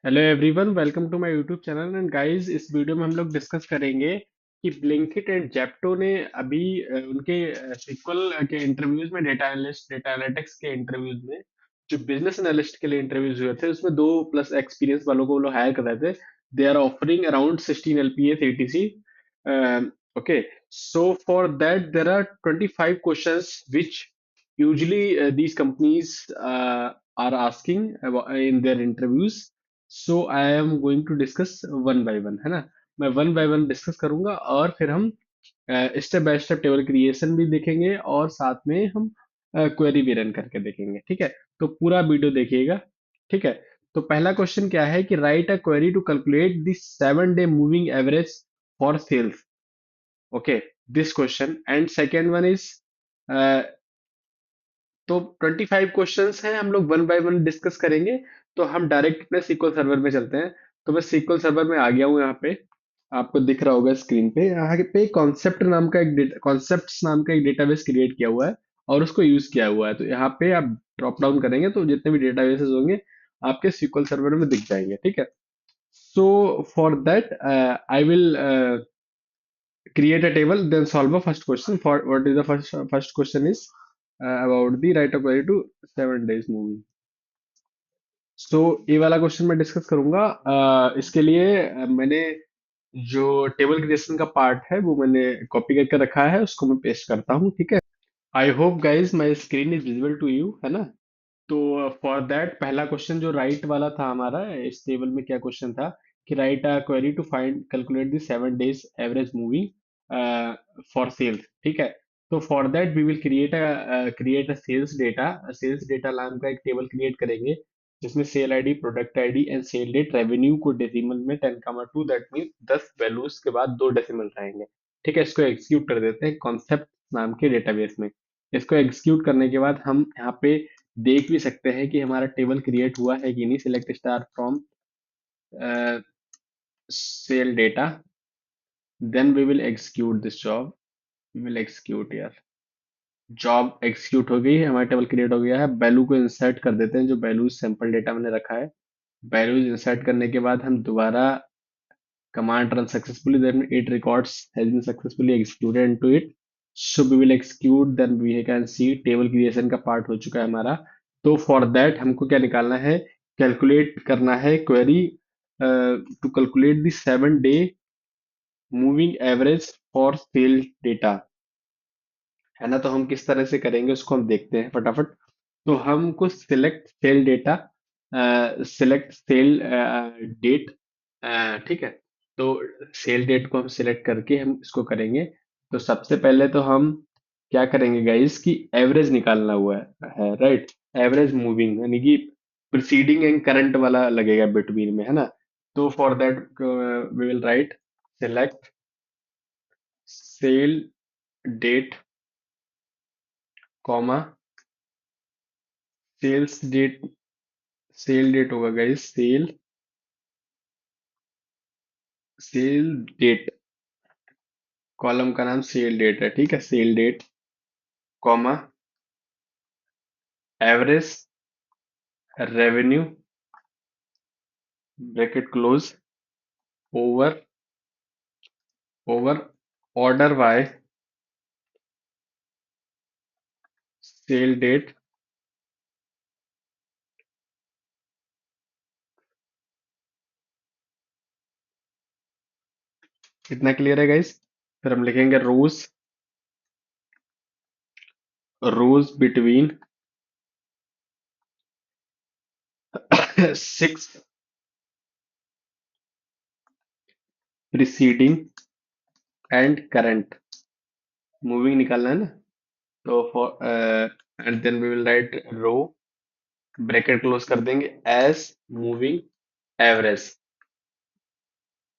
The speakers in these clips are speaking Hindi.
Hello everyone, welcome to my YouTube channel. And guys, इस वीडियो में हम लोग डिस्कस करेंगे कि ब्लिंकिट एंड जेप्टो ने अभी उनके सीक्वल के इंटरव्यूज में डेटा एनालिस्ट, डेटा एनालिटिक्स के इंटरव्यूज में जो बिजनेस एनालिस्ट के लिए इंटरव्यूज हुए थे उसमें 2+ एक्सपीरियंस वालों को वो लोग हायर कर रहे थे। They are offering around 16 LPA etc. Okay, so for that there are 25 questions which usually these companies are asking in their interviews. So I am going to discuss one by one, है ना। मैं वन बाय वन डिस्कस करूंगा और फिर हम step by step table creation भी देखेंगे और साथ में हम क्वेरी भी रन करके देखेंगे, ठीक है। तो पूरा वीडियो देखिएगा, ठीक है। तो पहला क्वेश्चन क्या है कि write a query to calculate the 7 day moving average for sales. Okay, this question. And second one is, तो 25 क्वेश्चंस हैं, हम लोग वन बाय वन डिस्कस करेंगे। तो हम डायरेक्ट अपने सीक्वल सर्वर में चलते हैं। तो मैं सीक्वल सर्वर में आ गया हूँ। यहाँ पे आपको दिख रहा होगा स्क्रीन पे, यहाँ पे कॉन्सेप्ट्स नाम का एक डेटाबेस क्रिएट किया हुआ है और उसको यूज किया हुआ है। तो यहाँ पे आप ड्रॉप डाउन करेंगे तो जितने भी डेटाबेसेस होंगे आपके सीक्वल सर्वर में दिख जाएंगे, ठीक है। सो for that I will create a table, then solve a first question. For what is the first question is about the right of query to 7 days movie. सो ये वाला क्वेश्चन मैं डिस्कस करूंगा। इसके लिए मैंने जो टेबल क्रिएशन का पार्ट है वो मैंने कॉपी करके रखा है, उसको मैं पेस्ट करता हूँ, ठीक है। I hope guys my screen is visible to you, है ना। तो फॉर दैट पहला क्वेश्चन जो राइट वाला था हमारा, इस टेबल में क्या क्वेश्चन था कि write a query to find calculate the 7 days average moving for sales, ठीक है। तो for that we will create a sales data नाम का एक टेबल क्रिएट करेंगे जिसमें sale ID, product ID and sale date, revenue को डेसिमल में 10,2, दैट मीन 10 वैल्यूज के बाद दो डेसिमल रहेंगे, ठीक है। इसको एग्जीक्यूट कर देते हैं कॉन्सेप्ट नाम के डेटाबेस में। इसको एग्जीक्यूट करने के बाद हम यहाँ पे देख भी सकते हैं कि हमारा टेबल क्रिएट हुआ है कि नहीं। Select star from sale data, then we will execute this job. We will execute यार, जॉब एग्जीक्यूट हो गई है, हमारा टेबल क्रिएट हो गया है। वैल्यू को इंसर्ट कर देते हैं, जो वैल्यूज सैंपल डेटा मैंने रखा है। वैल्यूज इंसर्ट करने के बाद हम दोबारा command run successfully, then it records has been successfully executed into it. So we will execute, then we can see table creation का पार्ट हो चुका है हमारा। तो फॉर दैट हमको क्या निकालना है, कैलकुलेट करना है query to calculate the 7 day moving average for sale data, है ना। तो हम किस तरह से करेंगे उसको हम देखते हैं फटाफट। तो हमको select sale data, select sale date, ठीक है। तो सेल डेट को हम सिलेक्ट करके हम इसको करेंगे। तो सबसे पहले तो हम क्या करेंगे गाइस कि एवरेज निकालना हुआ है, राइट। एवरेज मूविंग यानी कि प्रीसीडिंग एंड करंट वाला लगेगा बिटवीन में, है ना। तो for that we will write select sale date, comma sales date. Sale date होगा गाइस, सेल डेट, कॉलम का नाम सेल डेट है, ठीक है। Sale date, comma average revenue, bracket close, over over order by sale date. कितना क्लियर है गाइस। फिर हम लिखेंगे rows between 6 preceding and current, moving निकालना है ना। तो for and then we will write row, bracket close कर देंगे, एज मूविंग एवरेज,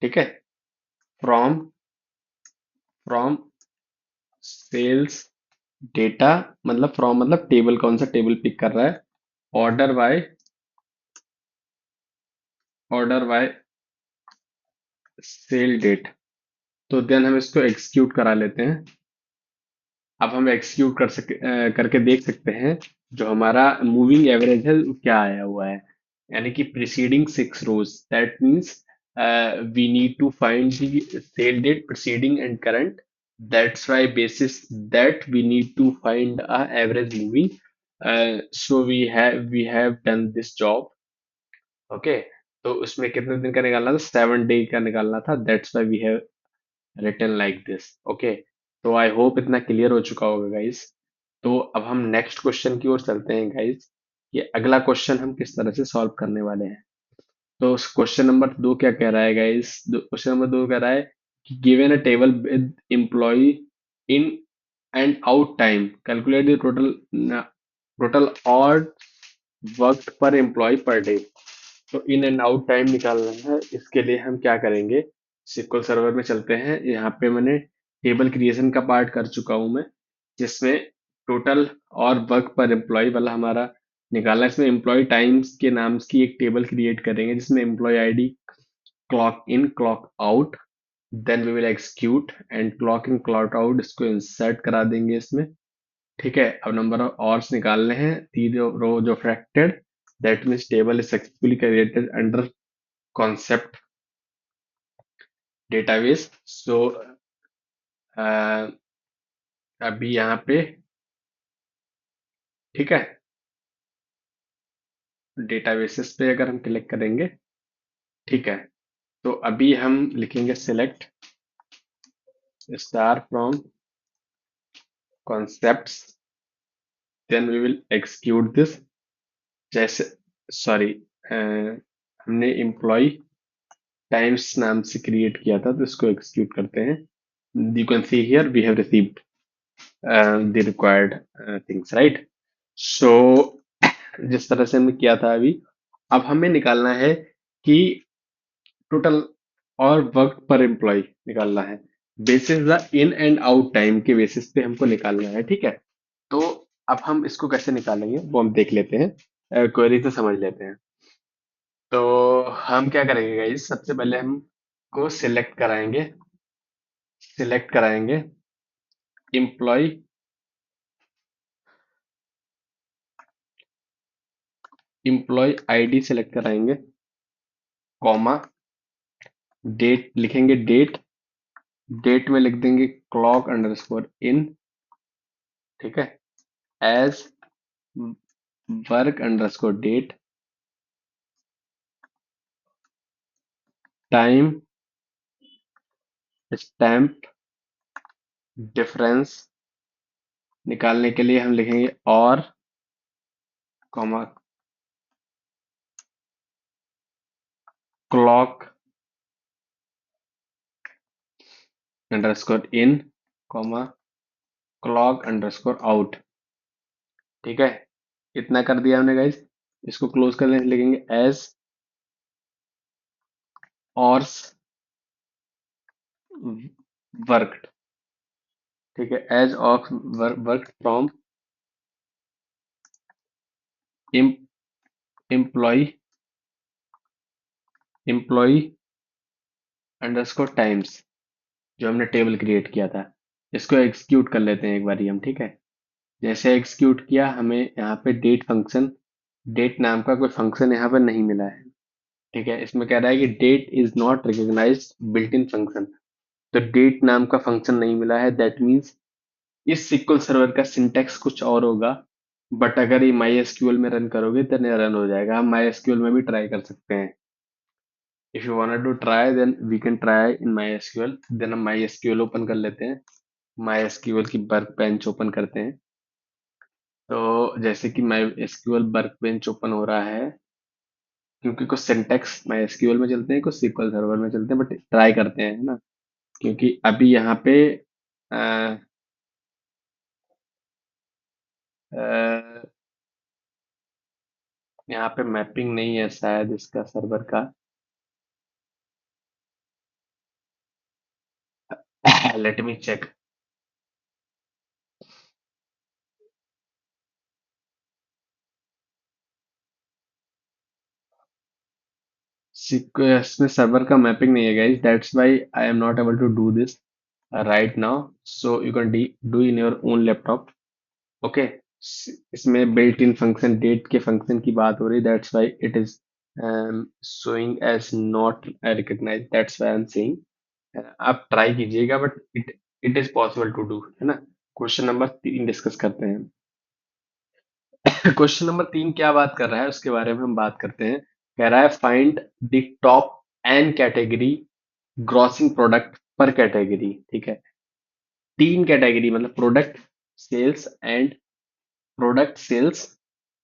ठीक है। फ्रॉम फ्रॉम सेल्स डेटा, मतलब फ्रॉम मतलब टेबल, कौन सा टेबल पिक कर रहा है। Order by, order by sale date. तो देन हम इसको एग्जीक्यूट करा लेते हैं। अब हम एग्जीक्यूट करके देख सकते हैं जो हमारा मूविंग एवरेज है वो क्या आया हुआ है। यानी कि preceding 6 rows. That means we need to find the sale date preceding and current. That's why basis that we need to find a average moving. So we have done this job. Okay. तो उसमें कितने दिन का निकालना था, 7 day का निकालना था. That's why we have written like this. Okay. तो आई होप इतना क्लियर हो चुका होगा गाइस. तो अब हम नेक्स्ट क्वेश्चन की ओर चलते हैं गाइस. ये अगला क्वेश्चन हम किस तरह से सॉल्व करने वाले हैं. तो क्वेश्चन नंबर 2 क्या कह रहा है गाइस. क्वेश्चन नंबर 2 कह रहा है कि given a table with employee in and out time, calculate the total hours work per employee per day. तो इन एंड आउट टाइम निकालना है. इसके लिए हम क्या करेंगे, SQL सर्वर में चलते हैं. यहाँ पे मैंने टेबल क्रिएशन का पार्ट कर चुका हूँ मैं, जिसमें total hours work per employ वाला हमारा निकालना है. इसमें एम्प्लॉय टाइम्स के नाम की एक टेबल क्रिएट करेंगे जिसमें employee ID, clock in clock out, then we will execute and clock in clock out, इसको इंसर्ट करा देंगे इसमें. ठीक है. अब नंबर ऑफ आवर्स निकालने हैं. 3 rows of affected, that means table is successfully created under concept database. So अभी यहाँ पे ठीक है, डेटाबेसेस पे अगर हम क्लिक करेंगे, ठीक है, तो अभी हम लिखेंगे select star from concepts, then we will execute this. जैसे सॉरी, हमने एम्प्लॉय टाइम्स नाम से क्रिएट किया था, तो इसको एक्सक्यूट करते हैं. You can see here we have received the required things, right? So जिस तरह से हमने किया था अभी, अब हमें निकालना है कि total hours work per employ निकालना है. Basis the in and out time के बेसिस पे हमको निकालना है. ठीक है. तो अब हम इसको कैसे निकालेंगे वो हम देख लेते हैं, क्वेरी से समझ लेते हैं. तो हम क्या करेंगे गाइस, सबसे पहले हम को सिलेक्ट कराएंगे एम्प्लॉय आईडी सेलेक्ट कराएंगे, कॉमा, डेट लिखेंगे, डेट में लिख देंगे क्लॉक अंडरस्कोर इन. ठीक है. As work underscore date, timestamp difference निकालने के लिए हम लिखेंगे hour, comma, clock underscore in, comma, clock underscore out. ठीक है. इतना कर दिया हमने गाइस. इसको क्लोज करने से लिखेंगे एज ऑर्स वर्कड. ठीक है. As of work from employee employee underscore times, जो हमने टेबल क्रिएट किया था. इसको एग्जीक्यूट कर लेते हैं एक बारी हम. ठीक है. जैसे एग्जीक्यूट किया, हमें यहाँ पे डेट नाम का कोई फंक्शन यहाँ पर नहीं मिला है. ठीक है. इसमें कह रहा है कि date is not recognized built in function. तो डेट नाम का फंक्शन नहीं मिला है. दैट मीन्स इस SQL सर्वर का सिंटेक्स कुछ और होगा, बट अगर ये MySQL में रन करोगे तो नहीं रन हो जाएगा. हम MySQL में भी ट्राई कर सकते हैं. If you want to try then we can try in MySQL. Then हम MySQL ओपन कर लेते हैं. MySQL की वर्क बेंच ओपन करते हैं. तो जैसे कि MySQL वर्क बेंच ओपन हो रहा है, क्योंकि कुछ सिंटेक्स MySQL में चलते हैं, कुछ SQL सर्वर में चलते हैं, बट ट्राई करते हैं, है ना. क्योंकि अभी यहाँ पे अ, अ, यहाँ पे मैपिंग नहीं है शायद इसका सर्वर का. Let me check. इसमें सर्वर का मैपिंग नहीं है guys. That's why I am not able to do this right now. So you can do in your own laptop. Okay. इसमें बिल्ट इन फंक्शन डेट के फंक्शन की बात हो रही. That's why it is showing as not recognized, that's why I'm saying आप ट्राई कीजिएगा, but it is possible to do, है ना। क्वेश्चन नंबर 3 डिस्कस करते हैं। क्वेश्चन नंबर 3 क्या बात कर रहा है उसके बारे में हम बात करते हैं। कह रहा है find the top N category grossing product per category. ठीक है, 3 कैटेगरी मतलब product sales and product sales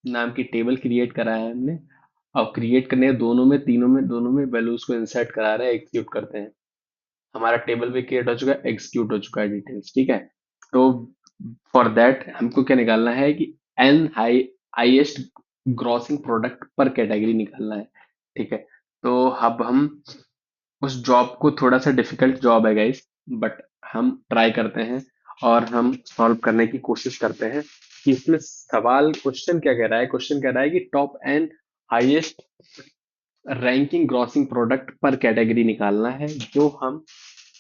नाम की टेबल क्रिएट करा है हमने। अब क्रिएट करने के दोनों में, तीनों में, दोनों में वैल्यूज को इंसर्ट करा रहे हैं, एग्जीक्यूट करते हैं। हमारा टेबल भी क्रिएट हो चुका है, एग्जीक्यूट हो चुका है डिटेल्स। ठीक है, तो फॉर दैट हमको क्या निकालना है कि N highest grossing product per category निकालना है। ठीक है, तो अब हम उस जॉब को, थोड़ा सा डिफिकल्ट जॉब है गाइस, बट हम ट्राई करते हैं और हम सॉल्व करने की कोशिश करते हैं कि इसमें सवाल, क्वेश्चन क्या कह रहा है। क्वेश्चन कह रहा है कि top and highest ranking grossing product per category निकालना है। जो हम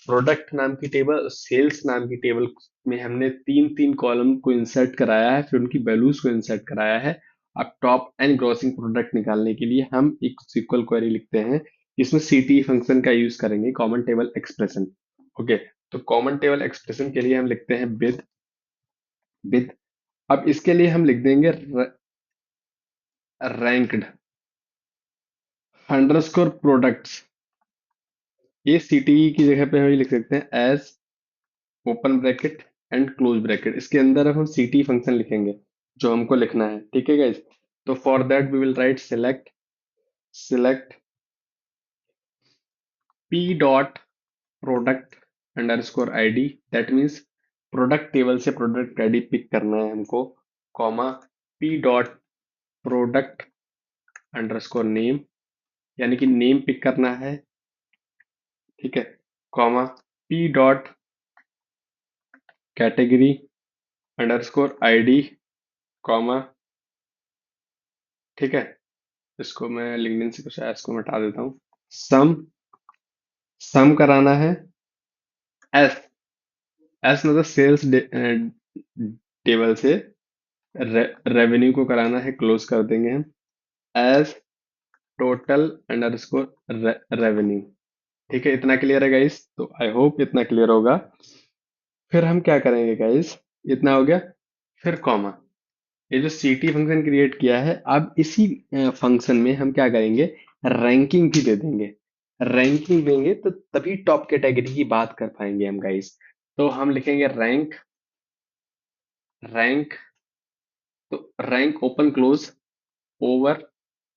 प्रोडक्ट नाम की टेबल, सेल्स नाम की टेबल में हमने तीन तीन कॉलम को इंसर्ट कराया है, फिर उनकी वैल्यूज को इंसर्ट कराया है। अब टॉप एंड ग्रॉसिंग प्रोडक्ट निकालने के लिए हम एक सिक्वल क्वेरी लिखते हैं। इसमें सीटी फंक्शन का यूज करेंगे, कॉमन टेबल एक्सप्रेशन। ओके, तो कॉमन टेबल एक्सप्रेशन के लिए हम लिखते हैं विद। अब इसके लिए हम लिख देंगे रैंक्ड अंडरस्कोर प्रोडक्ट्स। ये सीटीई की जगह पे हम ये लिख सकते हैं as open bracket and close bracket. इसके अंदर अब हम सीटी फंक्शन लिखेंगे जो हमको लिखना है। ठीक है गाइज, तो for that we will write select P dot product underscore ID. That means product table से प्रोडक्ट आईडी पिक करना है हमको, comma P dot product underscore name, यानी कि नेम पिक करना है। ठीक है, comma P dot category underscore ID, comma. ठीक है, इसको मैं लिंक्डइन से कुछ इसको मैं हटा देता हूँ। सम सम कराना है। एस एस मतलब सेल्स टेबल से रेवेन्यू को कराना है, क्लोज कर देंगे हम एज टोटल अंडरस्कोर रेवेन्यू। ठीक है, इतना क्लियर है गाइस, तो आई होप इतना क्लियर होगा। फिर हम क्या करेंगे गाइस, इतना हो गया। फिर कॉमा, ये जो सीटी फंक्शन क्रिएट किया है, अब इसी फंक्शन में हम क्या करेंगे, रैंकिंग भी दे देंगे। रैंकिंग देंगे तो तभी टॉप कैटेगरी की बात कर पाएंगे हम गाइस। तो हम लिखेंगे रैंक तो rank open close over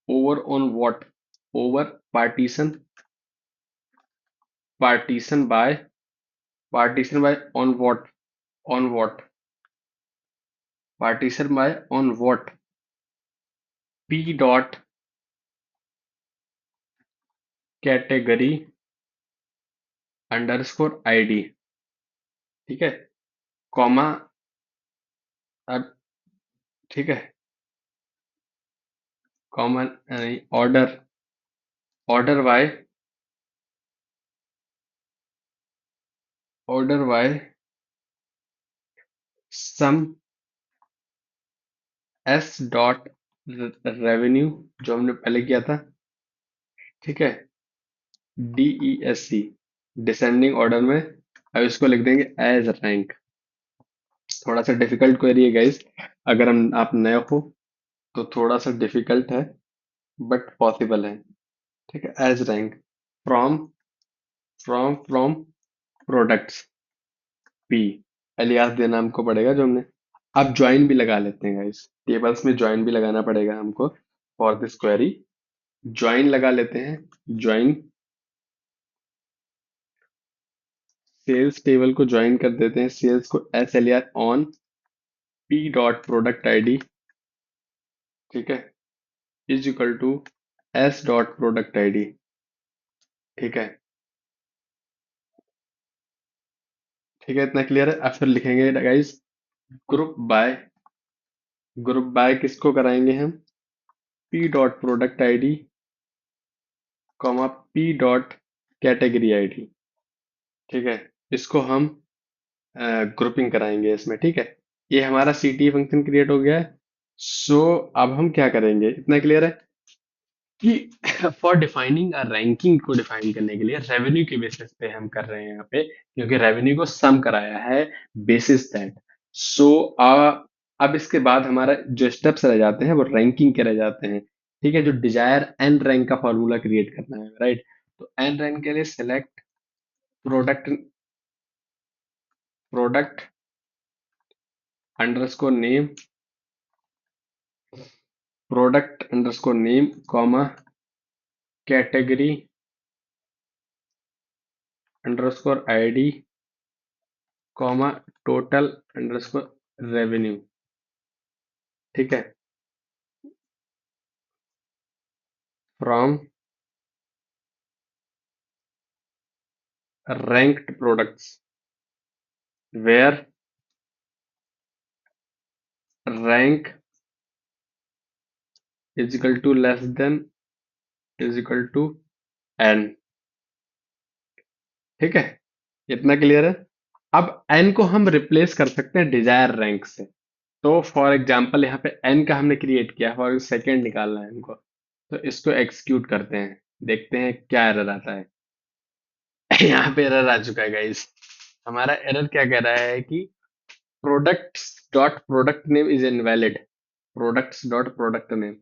over on what, over partition partition by on what partition by on what P dot category underscore ID. ठीक है, कॉमा। अब ठीक है, common order order by order by sum S dot revenue, जो हमने पहले किया था। ठीक है, DESC डिसेंडिंग ऑर्डर में। अब इसको लिख देंगे एज रैंक। थोड़ा सा डिफिकल्ट क्वेरी है गाइस, अगर हम आप नए हो तो थोड़ा सा डिफिकल्ट है, बट पॉसिबल है। ठीक है, as rank from from products P, alias देना हमको पड़ेगा जो हमने। अब ज्वाइन भी लगा लेते हैं गाइस, टेबल्स में ज्वाइन भी लगाना पड़ेगा हमको फॉर दिस क्वेरी। ज्वाइन लगा लेते हैं। ज्वाइन सेल्स टेबल को ज्वाइन कर देते हैं, सेल्स को S L R on P dot product ID. ठीक है, is equal to S dot product ID. ठीक है, ठीक है, इतना क्लियर है। अब फिर लिखेंगे गाइस ग्रुप बाय किसको कराएंगे हम, P dot product ID, comma P dot category ID. ठीक है, इसको हम ग्रुपिंग कराएंगे इसमें। ठीक है, ये हमारा सीटी फंक्शन क्रिएट हो गया है। सो अब हम क्या करेंगे, इतना क्लियर है। कि फॉर डिफाइनिंग अ रैंकिंग को डिफाइन करने के लिए रेवेन्यू के बेसिस पे हम कर रहे हैं यहाँ पे, क्योंकि रेवेन्यू को सम कराया है बेसिस दैट। सो अब इसके बाद हमारा जो स्टेप्स रह जाते हैं वो रैंकिंग के रह जाते हैं। ठीक है, जो डिजायर एन रैंक का फॉर्मूला क्रिएट करना है, राइट। तो एन रैंक के लिए select product product underscore name, product underscore name comma category underscore ID comma total underscore revenue. ठीक है, from ranked products where rank is equal to less than is equal to N. ठीक है, इतना क्लियर है। अब एन को हम रिप्लेस कर सकते हैं डिजायर रैंक से। तो फॉर एग्जाम्पल यहाँ पे एन का हमने क्रिएट किया और सेकेंड निकालना है इनको, तो इसको एक्सिक्यूट करते हैं, देखते हैं क्या एरर आता है। यहाँ पे एरर आ चुका है गाइस। हमारा एरर क्या कह रहा है कि products dot product name is invalid. Products dot product name,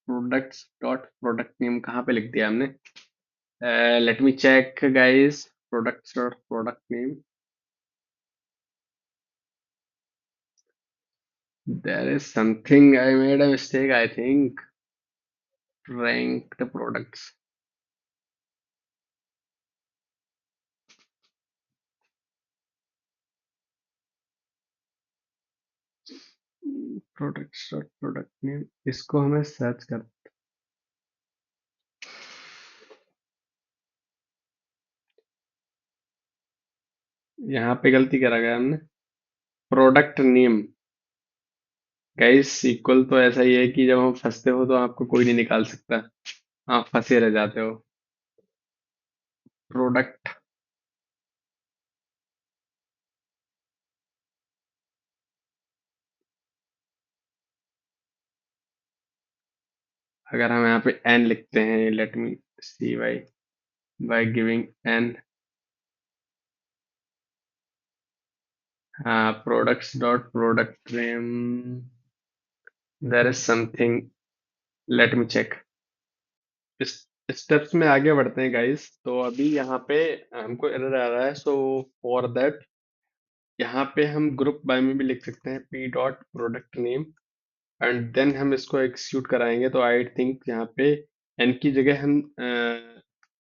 products dot product name कहाँ पे लिख दिया हमने? Let me check guys. Products dot product name, there is something I made a mistake, I think. Ranked products. Products dot product name, इसको हमें सर्च कर, यहाँ पे गलती करा गया हमने। प्रोडक्ट नेम गाइस इक्वल तो ऐसा ही है कि जब हम फंसते हो तो आपको कोई नहीं निकाल सकता, आप फंसे रह जाते हो। प्रोडक्ट, अगर हम यहाँ पे एन लिखते हैं, let me see why, by giving N, हाँ products dot product name, there is something, let me check. इस स्टेप्स में आगे बढ़ते हैं गाइस। तो अभी यहाँ पे हमको एरर आ रहा है, सो फॉर दैट यहाँ पे हम ग्रुप बाय में भी लिख सकते हैं P dot product name, and then हम इसको एक्सिक्यूट कराएंगे। तो आई थिंक यहाँ पे एन की जगह हम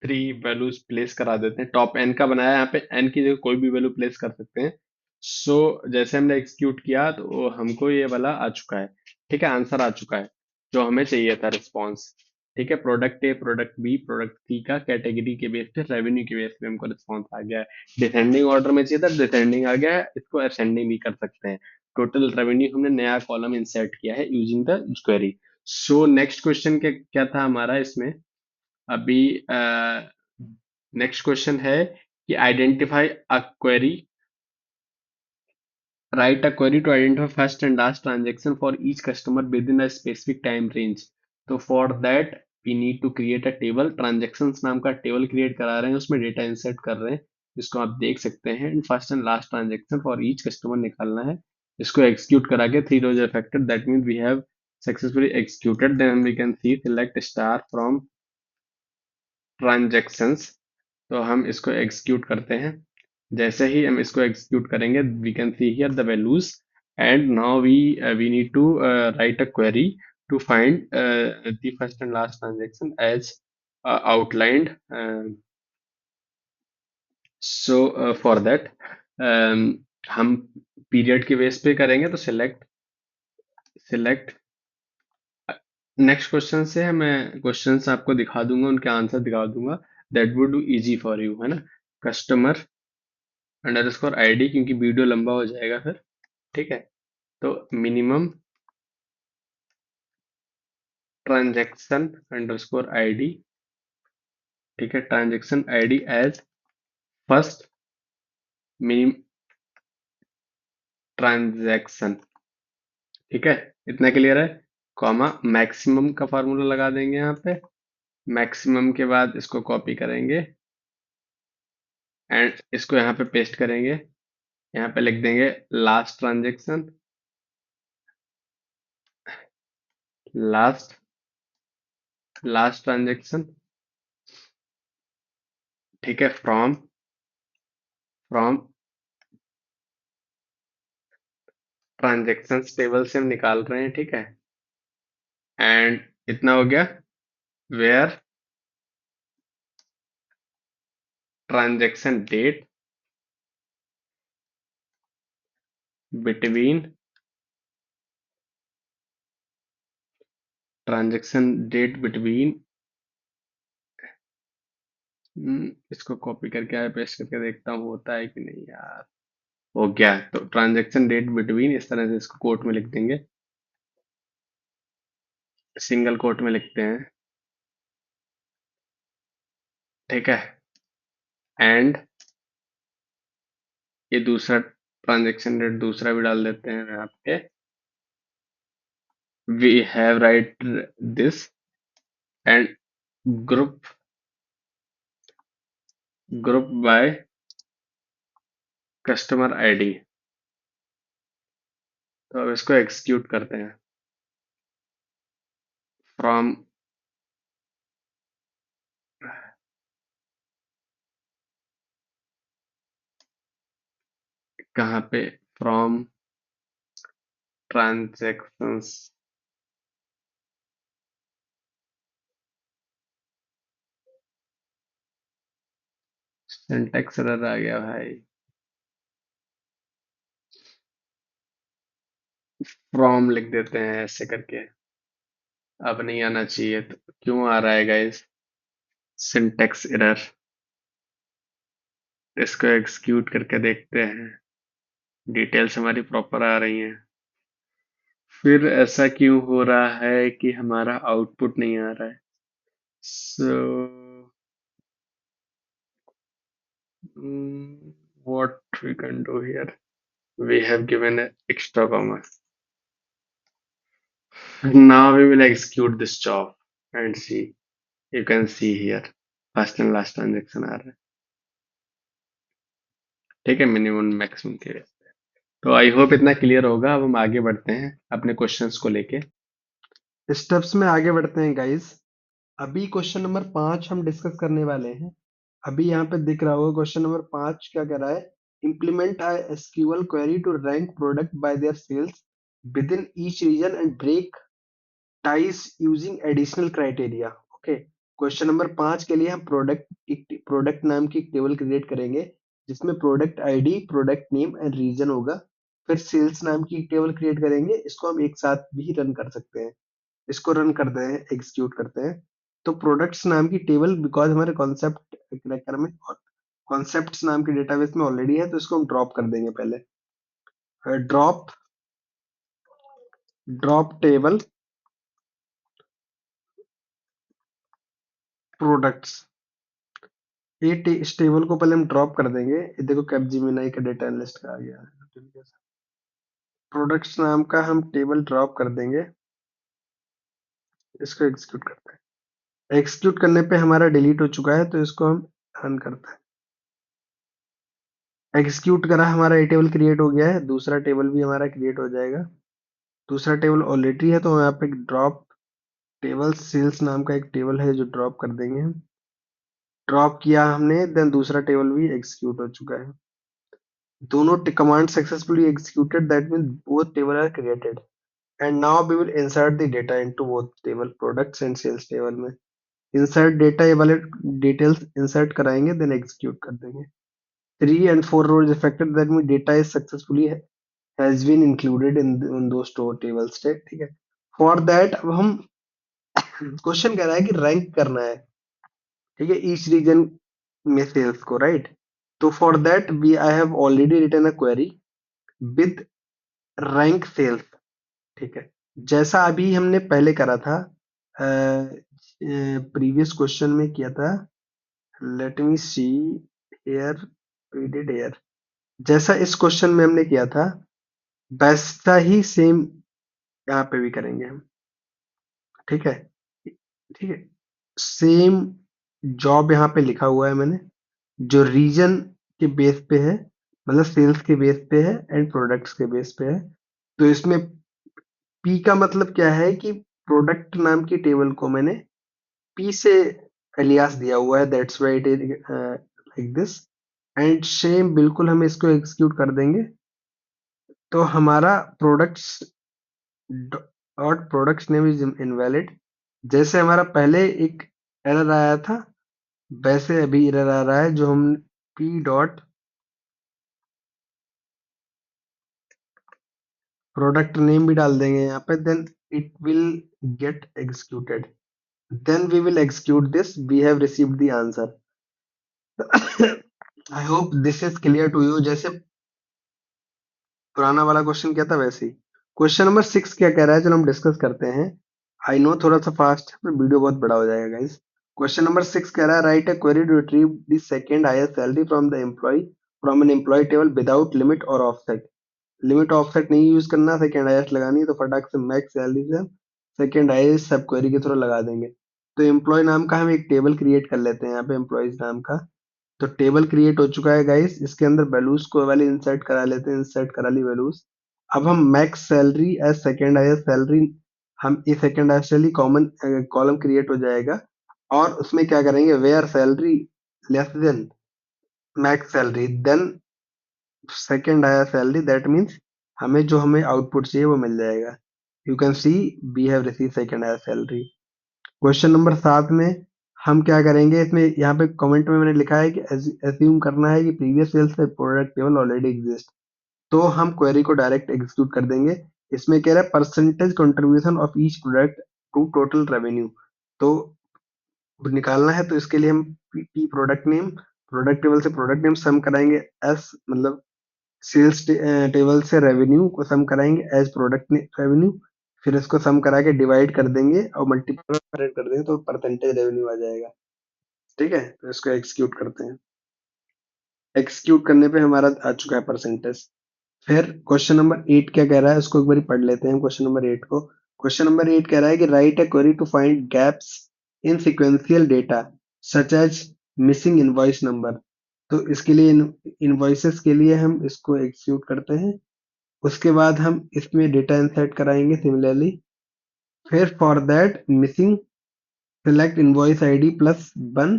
3 वैल्यूज प्लेस करा देते हैं। टॉप एन का बनाया है, यहाँ पे एन की जगह कोई भी वैल्यू प्लेस कर सकते हैं। सो जैसे हमने एक्सिक्यूट किया तो हमको ये वाला आ चुका है। ठीक है, आंसर आ चुका है जो हमें चाहिए था, रिस्पॉन्स। ठीक है, product A, product B, product C का कैटेगरी के बेस पे, रेवेन्यू के बेस पे हमको रिस्पॉन्स आ गया है। डिसेंडिंग ऑर्डर में चाहिए था, डिसेंडिंग आ गया है, इसको असेंडिंग भी कर सकते हैं। टोटल रेवेन्यू हमने नया कॉलम इंसर्ट किया है using the query. So next question क्या क्या था हमारा इसमें? अभी नेक्स्ट क्वेश्चन है कि identify a query, write a query to identify first and last transaction for each customer within a specific time range। तो for that we need to create a table, transactions नाम का टेबल क्रिएट करा रहे हैं, उसमें डेटा इंसर्ट कर रहे हैं, जिसको आप देख सकते हैं। And first and last transaction for each customer निकालना है। इसको एक्सिक्यूट करा के 3 rows affected, that means we have successfully executed। then we can see select star from transactions। तो हम इसको एग्जीक्यूट करते हैं। जैसे ही हम इसको एग्जीक्यूट करेंगे, we can see here the values, and now we need to write a query to find the first and last transaction as outlined। So for that हम पीरियड के बेस पे करेंगे, तो सिलेक्ट नेक्स्ट क्वेश्चन से मैं क्वेश्चंस आपको दिखा दूंगा, उनके आंसर दिखा दूंगा, that would do easy for you, है ना। कस्टमर अंडरस्कोर आईडी, क्योंकि वीडियो लंबा हो जाएगा फिर। ठीक है, तो मिनिमम ट्रांजैक्शन अंडरस्कोर आईडी, ठीक है, transaction ID as first minimum transaction. ठीक है, इतना क्लियर है। कॉमा मैक्सिमम का फार्मूला लगा देंगे यहाँ पे। मैक्सिमम के बाद इसको कॉपी करेंगे एंड इसको यहाँ पे पेस्ट करेंगे। यहाँ पे लिख देंगे last transaction, last last transaction. ठीक है, फ्रॉम फ्रॉम ट्रांजेक्शंस टेबल से हम निकाल रहे हैं, ठीक है। एंड इतना हो गया। Where transaction date between transaction date between इसको कॉपी करके पेस्ट करके देखता हूँ होता है कि नहीं यार। हो गया। तो ट्रांजेक्शन डेट बिटवीन, इस तरह से इसको कोट में लिख देंगे, सिंगल कोट में लिखते हैं, ठीक है। एंड ये दूसरा ट्रांजेक्शन डेट दूसरा भी डाल देते हैं यहाँ पे। We have write this and group group by customer ID. तो अब इसको एग्जीक्यूट करते हैं। फ्रॉम कहाँ पे, फ्रॉम ट्रांजेक्शंस, सिंटैक्स एरर आ गया भाई। फ्रॉम लिख देते हैं ऐसे करके। अब नहीं आना चाहिए तो क्यों आ रहा है गाइस? Syntax error. इसको एग्जीक्यूट करके देखते हैं, डिटेल्स हमारी प्रॉपर आ रही हैं। फिर ऐसा क्यों हो रहा है कि हमारा आउटपुट नहीं आ रहा है? सो what we can do here, we have given an extra comma. Now we will execute this job and see. You can see here first and last transaction आ रहा है, ठीक है, मिनिमम मैक्सिमम के। तो आई होप इतना क्लियर होगा। अब हम आगे बढ़ते हैं अपने क्वेश्चंस को लेके, स्टेप्स में आगे बढ़ते हैं गाइस। अभी क्वेश्चन नंबर 5 हम डिस्कस करने वाले हैं। अभी यहाँ पे दिख रहा होगा क्वेश्चन नंबर 5 क्या कह रहा है, implement a SQL query to rank product by their sales within each region and break ties using additional criteria। Okay, question number 5 के लिए हम प्रोडक्ट नाम की एक टेबल क्रिएट करेंगे जिसमें product ID, product name and region होगा। फिर सेल्स नाम की एक टेबल क्रिएट करेंगे, इसको हम एक साथ भी रन कर सकते हैं। इसको रन करते हैं, एग्जीक्यूट करते हैं। तो प्रोडक्ट्स नाम की टेबल बिकॉज हमारे कॉन्सेप्ट क्रैकर में कॉन्सेप्ट्स नाम के डेटाबेस में ऑलरेडी है, तो इसको हम ड्रॉप कर देंगे पहले। ड्रॉप ड्रॉप टेबल प्रोडक्ट्स, इस टेबल को पहले हम ड्रॉप कर देंगे। ये देखो कैपजेमिनी का डेटा एनालिस्ट का आ गया है। प्रोडक्ट्स नाम का हम टेबल ड्रॉप कर देंगे, इसको एग्जीक्यूट करते हैं। एग्जीक्यूट करने पे हमारा डिलीट हो चुका है, तो इसको हम रन करते हैं। एग्जीक्यूट करा, हमारा ये टेबल क्रिएट हो गया है, दूसरा टेबल भी हमारा क्रिएट हो जाएगा। दूसरा टेबल ऑलरेडी है, तो यहाँ पे ड्रॉप टेबल सेल्स नाम का एक टेबल है जो ड्रॉप कर देंगे हम। ड्रॉप किया हमने, देन दूसरा टेबल भी एग्जीक्यूट हो चुका है। दोनों command successfully executed, that mean both table are created. And now we will insert the data into both table, products and sales table में। इंसर्ट डेटा, ये वाले डिटेल्स इंसर्ट कराएंगे, देन एग्जीक्यूट कर देंगे। 3 and 4 rows affected, that means data is successfully has been included in those tables, ठीक है। फॉर दैट अब हम क्वेश्चन कह रहा है कि रैंक करना है, ठीक है, ईच रीजन में सेल्स को, राइट। तो for that we I have already written a query with rank sales, ठीक है, जैसा अभी हमने पहले करा था, प्रीवियस क्वेश्चन में किया था। Let me see here, we did here, जैसा इस क्वेश्चन में हमने किया था वैसा ही सेम यहाँ पे भी करेंगे हम। ठीक है, ठीक है। सेम जॉब यहाँ पे लिखा हुआ है मैंने, जो रीजन के बेस पे है, मतलब सेल्स के बेस पे है एंड प्रोडक्ट्स के बेस पे है। तो इसमें पी का मतलब क्या है कि प्रोडक्ट नाम की टेबल को मैंने पी से एलियास दिया हुआ है, that's why it is like this. And same बिल्कुल हम इसको एग्जीक्यूट कर देंगे, तो हमारा products dot products name is invalid. जैसे हमारा पहले एक एरर आया था, वैसे अभी एरर आ रहा है, जो हम पी डॉट प्रोडक्ट नेम भी डाल देंगे यहाँ पे, then it will get executed, then we will execute this, we have received the answer. I hope this is clear to you। जैसे पुराना वाला क्वेश्चन क्या था वैसे ही। क्वेश्चन नंबर 6 क्या कह रहा है, चलो हम डिस्कस करते हैं। आई नो थोड़ा सा फास्ट है, पर वीडियो बहुत बड़ा हो जाएगा गाइस। क्वेश्चन नंबर 6 कह रहा है, write a query to retrieve the second highest salary from the employee from an employee table without limit और ऑफसेट। लिमिट ऑफसेट नहीं यूज करना, सेकंड हाईएस्ट लगानी है, तो फटाक से मैक्स सैलरी से सेकंड हाईएस्ट सब क्वेरी के थ्रू लगा देंगे। तो एम्प्लॉय नाम का हम एक टेबल क्रिएट कर लेते हैं यहाँ पे, एम्प्लॉयज नाम का। तो टेबल क्रिएट हो चुका है गाइस, इसके अंदर वैल्यूज को वाली इंसर्ट करा लेते हैं, इंसर्ट करा ली वैल्यूज। अब हम max salary as second highest salary, हम ये second highest salary common column create हो जाएगा, और उसमें क्या करेंगे, where salary less than max salary then second highest salary, that means हमें आउटपुट चाहिए वो मिल जाएगा। You can see we have receive second highest salary. Question number 7 में हम क्या करेंगे, इसमें यहाँ पे कमेंट में मैंने लिखा है कि एज्यूम करना है कि प्रीवियस सेल्स से प्रोडक्ट टेबल ऑलरेडी एग्जिस्ट। तो हम क्वेरी को डायरेक्ट एग्जीक्यूट कर देंगे। इसमें कह रहा है percentage contribution of each product to total revenue. तो निकालना है, तो इसके लिए हम P product name, product table से प्रोडक्ट नेम सम कराएंगे, एस मतलब सेल्स टेबल से रेवेन्यू को सम कराएंगे एज प्रोडक्ट रेवेन्यू। फिर इसको सम करा के डिवाइड कर देंगे और मल्टीपल कर देंगे, तो परसेंटेज रेवेन्यू आ जाएगा। ठीक है, तो इसको एक्सक्यूट करते हैं। एक्सक्यूट करने पे हमारा आ चुका है परसेंटेज। फिर क्वेश्चन नंबर 8 क्या कह रहा है, उसको एक बार पढ़ लेते हैं क्वेश्चन नंबर 8 को। क्वेश्चन नंबर 8 कह रहा है कि write a query to find gaps in sequential data such as missing invoice number. तो इसके लिए इनवॉइसेस के लिए हम इसको एग्जीक्यूट करते हैं। उसके बाद हम इसमें डेटा इंसर्ट कराएंगे सिमिलरली। फिर for that missing select invoice id plus 1।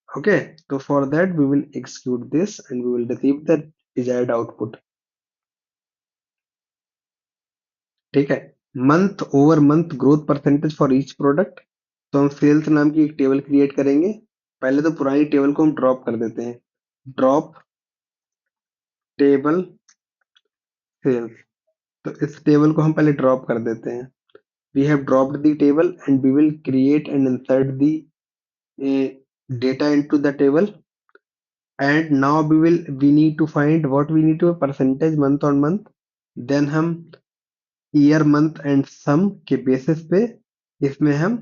Okay, तो for that we will execute this and we will receive the desired output। ठीक है, month over month growth percentage for each product. तो हम सेल्स नाम की एक टेबल क्रिएट करेंगे। पहले तो पुरानी टेबल को हम ड्रॉप कर देते हैं, ड्रॉप टेबल सेल्स। तो इस टेबल को हम पहले ड्रॉप कर देते हैं। We have dropped the table and we will create and insert the data into the table। And now we need to find what we need to percentage month on month। then हम ईयर मंथ एंड सम के बेसिस पे इसमें हम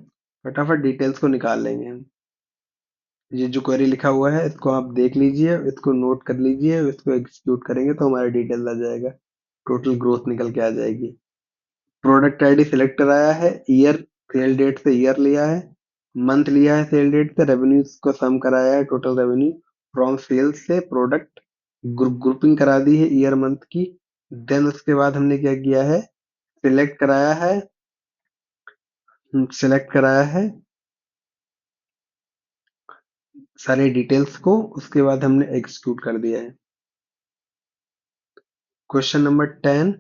फटाफट डिटेल्स को निकाल लेंगे। ये जो क्वेरी लिखा हुआ है इसको आप देख लीजिए, इसको नोट कर लीजिए, इसको एग्जीक्यूट करेंगे तो हमारा डिटेल आ जाएगा, टोटल ग्रोथ निकल के आ जाएगी। प्रोडक्ट आईडी सिलेक्ट कराया है, ईयर सेल डेट से ईयर लिया है, मंथ लिया है सेल डेट से, रेवेन्यू को सम कराया है, टोटल रेवेन्यू फ्रॉम सेल्स से प्रोडक्ट ग्रुपिंग करा दी है ईयर मंथ की। देन उसके बाद हमने क्या किया है, सिलेक्ट कराया है, सिलेक्ट कराया है सारे डिटेल्स को, उसके बाद हमने एग्जीक्यूट कर दिया है। Question number 10,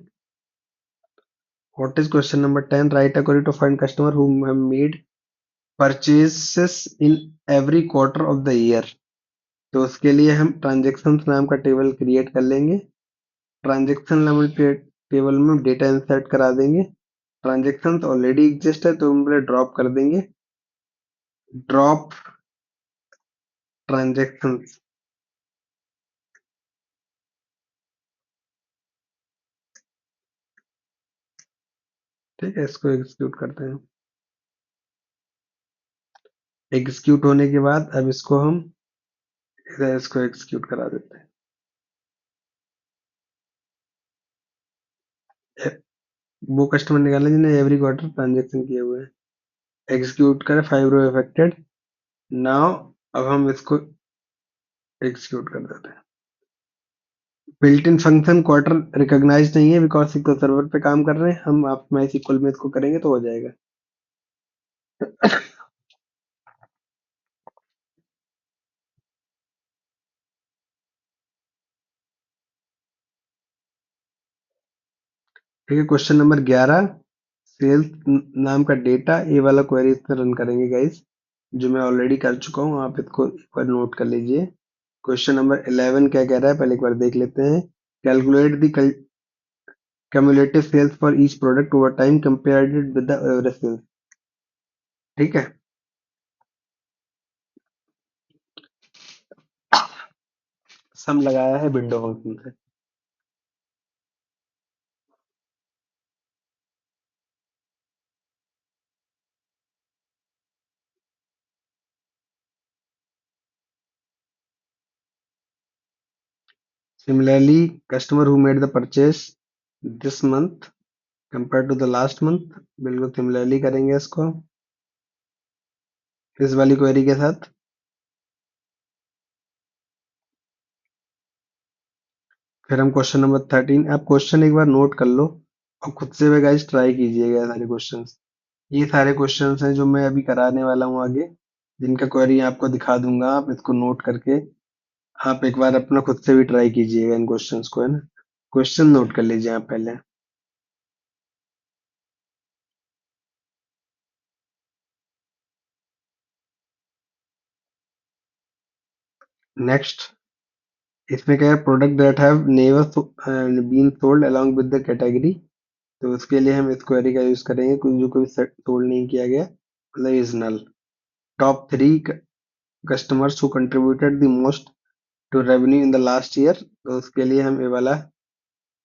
what is question number 10, write a query to find customer who have made purchases in every quarter of the year. तो उसके लिए हम ट्रांजेक्शन नाम का टेबल क्रिएट कर लेंगे। ट्रांजेक्शन नाम के टेबल में डेटा इंसर्ट करा देंगे। ट्रांजेक्शन ऑलरेडी एग्जिस्ट है तो हम पहले ड्रॉप कर देंगे, ड्रॉप ट्रांजेक्शन। ठीक है, इसको एग्जीक्यूट करते हैं। एग्जीक्यूट होने के बाद अब इसको हम इधर इसको एग्जीक्यूट करा देते हैं। वो कस्टमर निकालना जिन्हें एवरी क्वार्टर ट्रांजेक्शन किए हुए हैं। एग्जीक्यूट करें 5 रो अफेक्टेड। नाउ अब हम इसको एग्जीक्यूट कर देते हैं। Built in function quarter recognise नहीं है बिकॉज SQL सर्वर पे काम कर रहे हैं हम। आप MySQL में इसको करेंगे तो हो जाएगा। ठीक है, क्वेश्चन नंबर 11। सेल्स नाम का डेटा, ये वाला क्वेरी इस पर रन करेंगे गाइस, जो मैं ऑलरेडी कर चुका हूँ। आप इसको एक बार नोट कर लीजिए। क्वेश्चन नंबर 11 क्या कह रहा है, पहले एक बार देख लेते हैं। Calculate the cumulative sales for each product over time compared it with the average sales। ठीक है, सम लगाया है विंडो फंक्शन से। Similarly, customer who made the purchase this month compared to the last month, बिल्कुल सिमिलरली करेंगे इसको इस वाली क्वेरी के साथ। फिर हम क्वेश्चन नंबर 13, आप क्वेश्चन एक बार नोट कर लो और खुद से भी गाइस ट्राई कीजिएगा ये सारे क्वेश्चंस। ये सारे क्वेश्चंस हैं जो मैं अभी कराने वाला हूँ आगे, जिनका क्वेरी आपको दिखा दूंगा। आप इसको नोट करके आप एक बार अपना खुद से भी ट्राई कीजिएगा इन क्वेश्चंस को, है ना। क्वेश्चन नोट कर लीजिए आप पहले। नेक्स्ट, इसमें क्या है, product that have never been sold along with the category. तो उसके लिए हम इस क्वेरी का यूज करेंगे कोई जो कोई सोल्ड नहीं किया गया, मतलब is null. Top 3 customers who contributed the most to revenue in the last year. तो उसके लिए हम ये वाला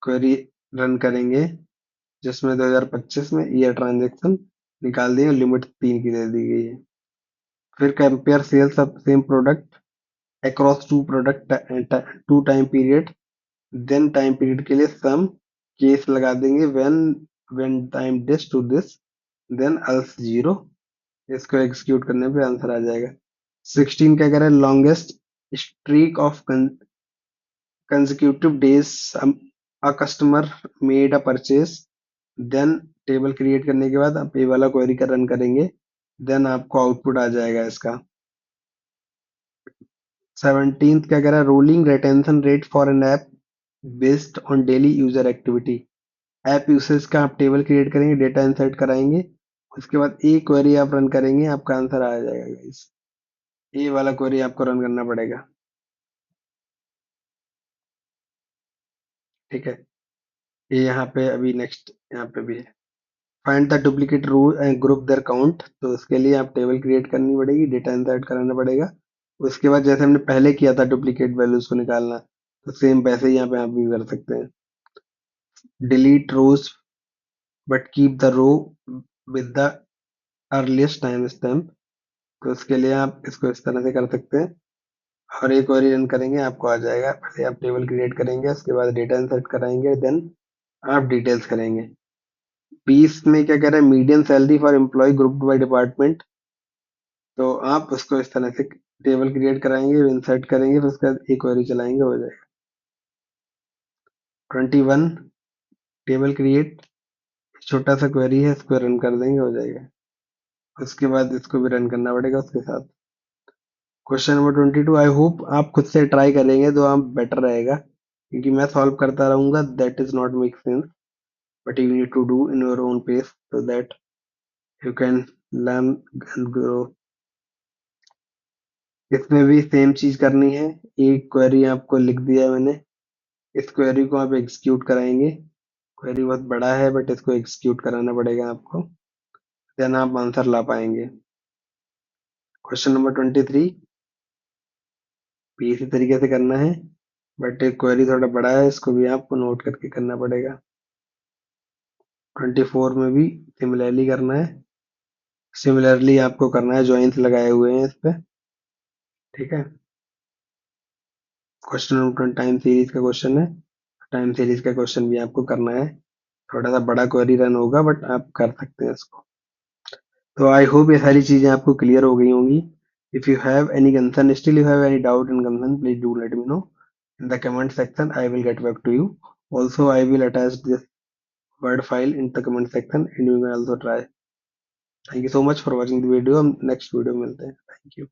क्वेरी रन करेंगे, जिसमें 2025 में ईयर ट्रांजेक्शन निकाल दिए, लिमिट 3 की दे दी गई है। फिर compare sales of same product across two time period. Then time period के लिए सम केस लगा देंगे, when time this to this, then else zero. इसको एग्जीक्यूट करने पे आंसर आ जाएगा। 16 क्या कह रहा है, longest streak of consecutive days a customer made a purchase. Then table create करने के बाद आप ये वाला क्वेरी का रन करेंगे, देन आपको आउटपुट आ जाएगा इसका। 17 क्या कह रहा है, rolling retention rate for an app based on daily user activity. App usage का आप टेबल क्रिएट करेंगे, डेटा इंसर्ट कराएंगे, उसके बाद एक क्वेरी आप रन करेंगे, आपका आंसर आ जाएगा गाइस। ये वाला क्वेरी आपको रन करना पड़ेगा। ठीक है, ये यहाँ पे अभी नेक्स्ट यहाँ पे भी है। Find the duplicate row and group their count. तो उसके लिए आप टेबल क्रिएट करनी पड़ेगी, डेटा इंसर्ट कराना पड़ेगा। उसके बाद जैसे हमने पहले किया था डुप्लीकेट वैल्यूज को निकालना, तो सेम वैसे ही यहाँ पे आप भी कर सकते हैं। Delete rows but keep the row with the earliest time stamp. तो उसके लिए आप इसको इस तरह से कर सकते हैं, और एक क्वेरी रन करेंगे, आपको आ जाएगा। पहले आप टेबल क्रिएट करेंगे, उसके बाद डेटा इंसर्ट कराएंगे, देन आप डिटेल्स करेंगे। 20 में क्या कह रहा है, median salary for employee grouped by department. तो आप उसको इस तरह से टेबल क्रिएट कराएंगे, इंसर्ट करेंगे, फिर उसके बाद एक क्वेरी चलाएंगे, हो जाएगा। 21, टेबल क्रिएट, छोटा सा क्वेरी है, इसको रन कर देंगे, हो जाएगा। उसके बाद इसको भी रन करना पड़ेगा उसके साथ। क्वेश्चन नंबर 22, आई होप आप खुद से ट्राई करेंगे तो आप बेटर रहेगा, क्योंकि मैं सॉल्व करता रहूंगा, that is not make sense, but you need to do in your own pace so that you can learn and grow. इसमें भी सेम चीज करनी है। एक क्वेरी आपको लिख दिया है मैंने, इस क्वेरी को आप एग्जीक्यूट कराएंगे। क्वेरी बहुत बड़ा है बट इसको एग्जीक्यूट कराना पड़ेगा आपको, देन आप आंसर ला पाएंगे। क्वेश्चन नंबर 23 भी इसी तरीके से करना है, बट एक क्वेरी थोड़ा बड़ा है, इसको भी आपको नोट करके करना पड़ेगा। 24 में भी सिमिलरली करना है, सिमिलरली आपको करना है, ज्वाइंस लगाए हुए हैं इस पे। ठीक है, क्वेश्चन नंबर टाइम सीरीज का क्वेश्चन है, टाइम सीरीज का क्वेश्चन भी आपको करना है। थोड़ा सा बड़ा क्वेरी रन होगा बट आप कर सकते हैं इसको। तो आई होप ये सारी चीजें आपको क्लियर हो गई होंगी. If you have any concern, still you have any doubt and concern, please do let me know in the comment section. I will get back to you. Also, I will attach this word file in the comment section and you can also try. Thank you so much for watching the video. हम next video में मिलते हैं. Thank you.